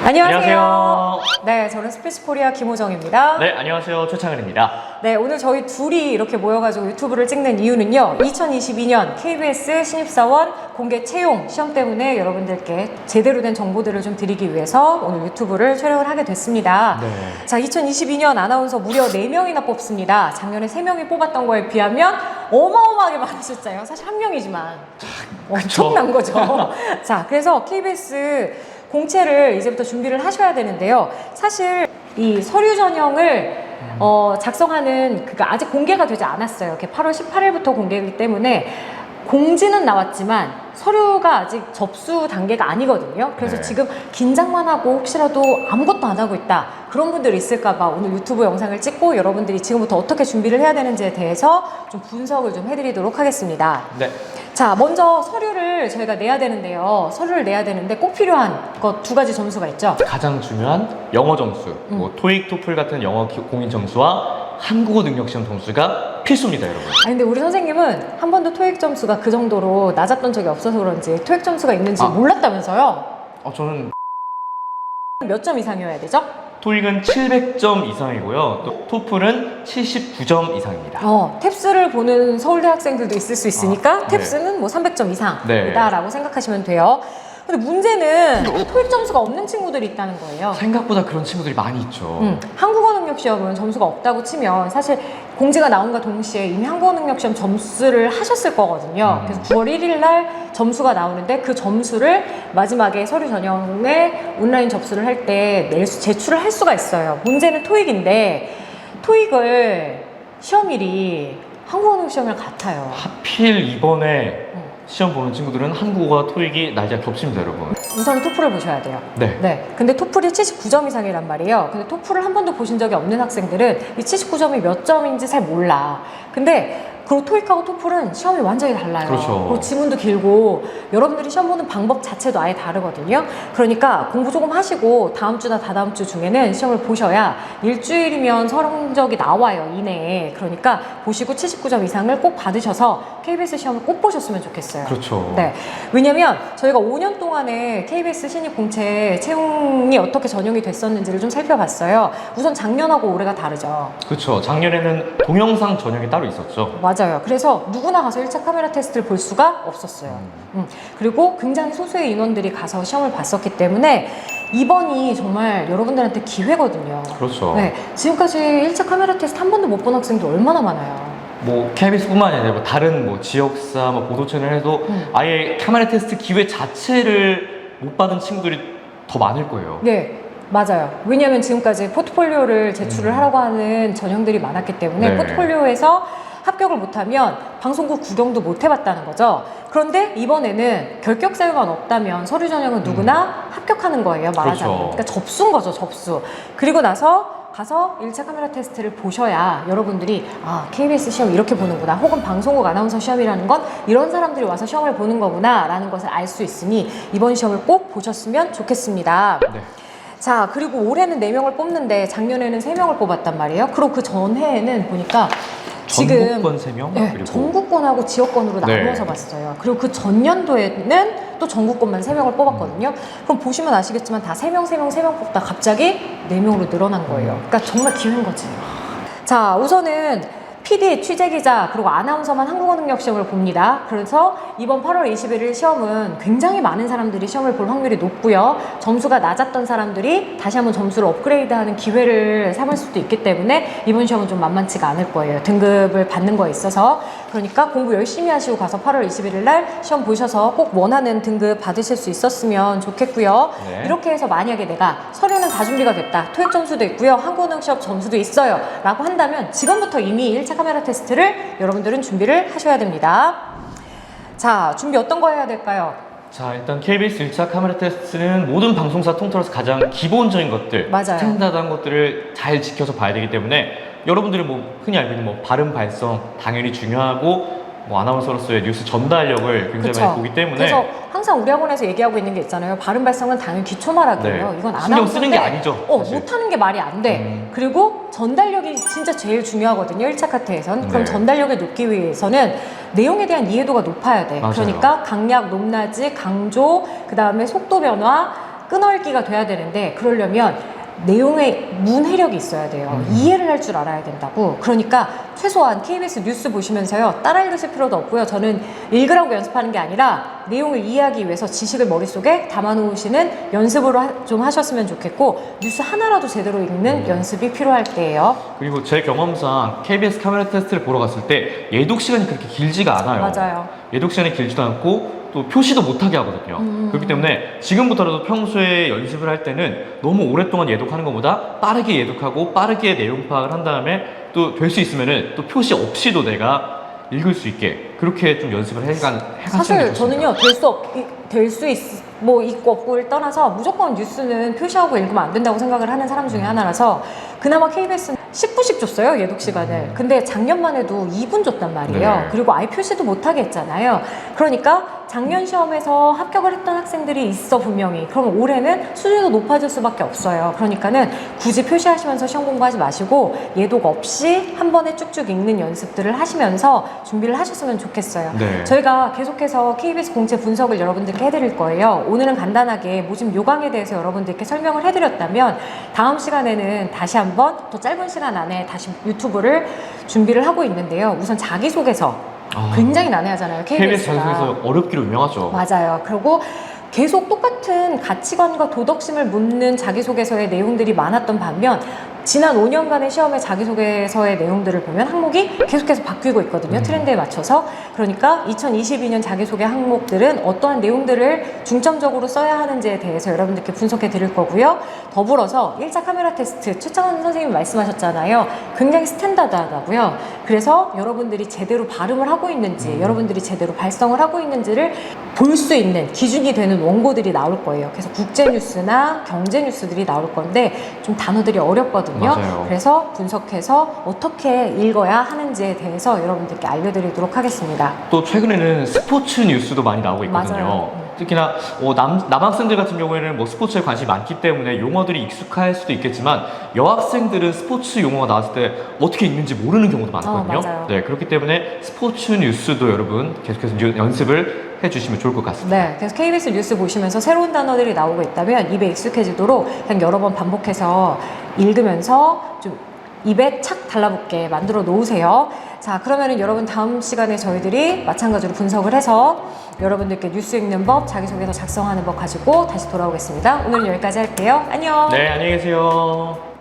안녕하세요. 네, 저는 스피치코리아 김호정입니다. 네, 안녕하세요. 최창은입니다. 네, 오늘 저희 둘이 이렇게 모여가지고 유튜브를 찍는 이유는요, 2022년 KBS 신입사원 공개 채용 시험 때문에 여러분들께 제대로 된 정보들을 좀 드리기 위해서 오늘 유튜브를 촬영을 하게 됐습니다. 네. 자, 2022년 아나운서 무려 4명이나 뽑습니다. 작년에 3명이 뽑았던 거에 비하면 어마어마하게 많은 숫자예요. 사실 한 명이지만 엄청난 거죠. 자, 그래서 KBS 공채를 이제부터 준비를 하셔야 되는데요. 사실 이 서류 전형을 작성하는 그가 아직 공개가 되지 않았어요. 이렇게 8월 18일부터 공개이기 때문에 공지는 나왔지만 서류가 아직 접수 단계가 아니거든요. 그래서 네. 지금 긴장만 하고 혹시라도 아무것도 안 하고 있다, 그런 분들이 있을까봐 오늘 유튜브 영상을 찍고 여러분들이 지금부터 어떻게 준비를 해야 되는지에 대해서 좀 분석을 좀 해드리도록 하겠습니다. 네. 자, 먼저 서류를 저희가 내야 되는데요. 서류를 내야 되는데 꼭 필요한 것 2가지 점수가 있죠. 가장 중요한 영어 점수, 뭐 토익, 토플 같은 영어 공인 점수와 한국어 능력 시험 점수가 필수입니다, 여러분. 아니, 근데 우리 선생님은 한 번도 토익 점수가 그 정도로 낮았던 적이 없어서 그런지 토익 점수가 있는지 몰랐다면서요? 저는 몇 점 이상이어야 되죠? 토익은 700점 이상이고요. 또 토플은 79점 이상입니다. 탭스를 보는 서울대 학생들도 있을 수 있으니까 네. 탭스는 뭐 300점 네. 이상이다라고 생각하시면 돼요. 근데 문제는 토익 점수가 없는 친구들이 있다는 거예요. 생각보다 그런 친구들이 많이 있죠. 한국어 능력 시험은 점수가 없다고 치면 사실 공지가 나온과 동시에 이미 한국어 능력 시험 점수를 하셨을 거거든요. 그래서 9월 1일 날 점수가 나오는데 그 점수를 마지막에 서류 전형에 온라인 접수를 할 때 제출을 할 수가 있어요. 문제는 토익인데 토익을 시험일이 한국어 능력 시험이랑 같아요. 하필 이번에 시험 보는 친구들은 한국어와 토익이 날짜가 겹칩니다, 여러분. 우선 토플을 보셔야 돼요. 네. 근데 토플이 79점 이상이란 말이에요. 근데 토플을 한 번도 보신 적이 없는 학생들은 이 79점이 몇 점인지 잘 몰라. 근데 그리고 토익하고 토플은 시험이 완전히 달라요. 그렇죠. 그리고 지문도 길고 여러분들이 시험 보는 방법 자체도 아예 다르거든요. 그러니까 공부 조금 하시고 다음 주나 다다음 주 중에는 시험을 보셔야 일주일이면 성적이 나와요, 이내에. 그러니까 보시고 79점 이상을 꼭 받으셔서 KBS 시험을 꼭 보셨으면 좋겠어요. 그렇죠. 네. 왜냐면 저희가 5년 동안에 KBS 신입 공채 채용이 어떻게 전형이 됐었는지를 좀 살펴봤어요. 우선 작년하고 올해가 다르죠. 그렇죠. 작년에는 동영상 전형이 따로 있었죠. 맞아요. 그래서 누구나 가서 1차 카메라 테스트를 볼 수가 없었어요. 그리고 굉장히 소수의 인원들이 가서 시험을 봤었기 때문에 이번이 정말 여러분들한테 기회거든요. 그렇죠. 네. 지금까지 1차 카메라 테스트 한 번도 못 본 학생도 얼마나 많아요. 뭐 KBS뿐만이 아니라 뭐 다른 뭐 지역사, 뭐 보도 채널에도 아예 카메라 테스트 기회 자체를 못 받은 친구들이 더 많을 거예요. 네. 맞아요. 왜냐하면 지금까지 포트폴리오를 제출을 하라고 하는 전형들이 많았기 때문에 네. 포트폴리오에서 합격을 못하면 방송국 구경도 못 해봤다는 거죠. 그런데 이번에는 결격 사유만 없다면 서류 전형은 누구나 합격하는 거예요, 말하자면. 그렇죠. 그러니까 접수인 거죠, 접수. 그리고 나서 가서 1차 카메라 테스트를 보셔야 여러분들이 KBS 시험 이렇게 보는구나, 혹은 방송국 아나운서 시험이라는 건 이런 사람들이 와서 시험을 보는 거구나 라는 것을 알 수 있으니 이번 시험을 꼭 보셨으면 좋겠습니다. 네. 자, 그리고 올해는 4명을 뽑는데 작년에는 3명을 뽑았단 말이에요. 그리고 그 전해에는 보니까 지금 전국권 3명? 네, 그리고 전국권하고 지역권으로 네. 나누어서 봤어요. 그리고 그 전년도에는 또 전국권만 3명을 뽑았거든요. 그럼 보시면 아시겠지만 다 3명 뽑다 갑자기 4명으로 늘어난 거예요. 그러니까 정말 기회인 거지. 자, 우선은 PD, 취재기자, 그리고 아나운서만 한국어 능력 시험을 봅니다. 그래서 이번 8월 21일 시험은 굉장히 많은 사람들이 시험을 볼 확률이 높고요. 점수가 낮았던 사람들이 다시 한번 점수를 업그레이드하는 기회를 삼을 수도 있기 때문에 이번 시험은 좀 만만치가 않을 거예요. 등급을 받는 거에 있어서. 그러니까 공부 열심히 하시고 가서 8월 21일 날 시험 보셔서 꼭 원하는 등급 받으실 수 있었으면 좋겠고요. 네. 이렇게 해서 만약에 내가 서류는 다 준비가 됐다, 토익 점수도 있고요, 한국어 능력 시험 점수도 있어요 라고 한다면 지금부터 이미 1차 카메라 테스트를 여러분들은 준비를 하셔야 됩니다. 자, 준비 어떤 거 해야 될까요? 자, 일단 KBS 1차 카메라 테스트는 모든 방송사 통틀어서 가장 기본적인 것들, 맞아요. 스탠다드한 것들을 잘 지켜서 봐야 되기 때문에 여러분들이 뭐 흔히 알고 있는 뭐 발음, 발성 당연히 중요하고 뭐 아나운서로서의 뉴스 전달력을 굉장히 그쵸. 많이 보기 때문에 그래서 항상 우리 학원에서 얘기하고 있는 게 있잖아요. 발음 발성은 당연히 기초 말하기예요. 네. 이건 신경 쓰는 게 아나운서인데 아니죠, 사실. 못하는 게 말이 안 돼. 그리고 전달력이 진짜 제일 중요하거든요, 1차 카트에선. 그럼 네. 전달력을 높기 위해서는 내용에 대한 이해도가 높아야 돼. 맞아요. 그러니까 강약, 높낮이, 강조, 그 다음에 속도 변화, 끈얼기가 돼야 되는데 그러려면 내용의 문해력이 있어야 돼요. 이해를 할 줄 알아야 된다고. 그러니까 최소한 KBS 뉴스 보시면서요, 따라 읽으실 필요도 없고요. 저는 읽으라고 연습하는 게 아니라 내용을 이해하기 위해서 지식을 머릿속에 담아놓으시는 연습으로 좀 하셨으면 좋겠고, 뉴스 하나라도 제대로 읽는 연습이 필요할 때예요. 그리고 제 경험상 KBS 카메라 테스트를 보러 갔을 때 예독 시간이 그렇게 길지가 않아요. 맞아요. 예독 시간이 길지도 않고 또 표시도 못하게 하거든요. 그렇기 때문에 지금부터라도 평소에 연습을 할 때는 너무 오랫동안 예독하는 것보다 빠르게 예독하고 빠르게 내용 파악을 한 다음에 또 될 수 있으면은 또 표시 없이도 내가 읽을 수 있게 그렇게 좀 연습을 해가시는 게 사실 좋습니다. 저는요, 뭐 있고 없고를 떠나서 무조건 뉴스는 표시하고 읽으면 안 된다고 생각을 하는 사람 중에 하나라서, 그나마 KBS는 10분씩 줬어요, 예독 시간을. 근데 작년만 해도 2분 줬단 말이에요. 네. 그리고 아예 표시도 못하게 했잖아요. 그러니까 작년 시험에서 합격을 했던 학생들이 있어, 분명히. 그러면 올해는 수준도 높아질 수밖에 없어요. 그러니까는 굳이 표시하시면서 시험 공부하지 마시고 예독 없이 한 번에 쭉쭉 읽는 연습들을 하시면서 준비를 하셨으면 좋겠어요. 네. 저희가 계속해서 KBS 공채 분석을 여러분들께 해드릴 거예요. 오늘은 간단하게 모집 요강에 대해서 여러분들께 설명을 해드렸다면, 다음 시간에는 다시 한번 더 짧은 시간 안에 다시 유튜브를 준비를 하고 있는데요. 우선 자기소개서 굉장히 난해하잖아요, KBS KBS가. 자기소개서 어렵기로 유명하죠. 맞아요. 그리고 계속 똑같은 가치관과 도덕심을 묻는 자기소개서의 내용들이 많았던 반면, 지난 5년간의 시험의 자기소개서의 내용들을 보면 항목이 계속해서 바뀌고 있거든요. 트렌드에 맞춰서. 그러니까 2022년 자기소개 항목들은 어떠한 내용들을 중점적으로 써야 하는지에 대해서 여러분들께 분석해 드릴 거고요. 더불어서 1차 카메라 테스트, 최창원 선생님이 말씀하셨잖아요. 굉장히 스탠다드하다고요. 그래서 여러분들이 제대로 발음을 하고 있는지, 여러분들이 제대로 발성을 하고 있는지를 볼 수 있는 기준이 되는 원고들이 나올 거예요. 그래서 국제뉴스나 경제뉴스들이 나올 건데 좀 단어들이 어렵거든요. 맞아요. 그래서 분석해서 어떻게 읽어야 하는지에 대해서 여러분들께 알려드리도록 하겠습니다. 또 최근에는 스포츠 뉴스도 많이 나오고 있거든요. 맞아요. 특히나 남학생들 같은 경우에는 뭐 스포츠에 관심이 많기 때문에 용어들이 익숙할 수도 있겠지만, 여학생들은 스포츠 용어가 나왔을 때 어떻게 읽는지 모르는 경우도 많거든요. 맞아요. 네, 그렇기 때문에 스포츠 뉴스도 여러분 계속해서 연습을 해주시면 좋을 것 같습니다. 네, 그래서 KBS 뉴스 보시면서 새로운 단어들이 나오고 있다면 입에 익숙해지도록 그냥 여러 번 반복해서 읽으면서 좀 입에 착 달라붙게 만들어 놓으세요. 자, 그러면은 여러분 다음 시간에 저희들이 마찬가지로 분석을 해서 여러분들께 뉴스 읽는 법, 자기소개서 작성하는 법 가지고 다시 돌아오겠습니다. 오늘은 여기까지 할게요. 안녕. 네, 안녕히 계세요.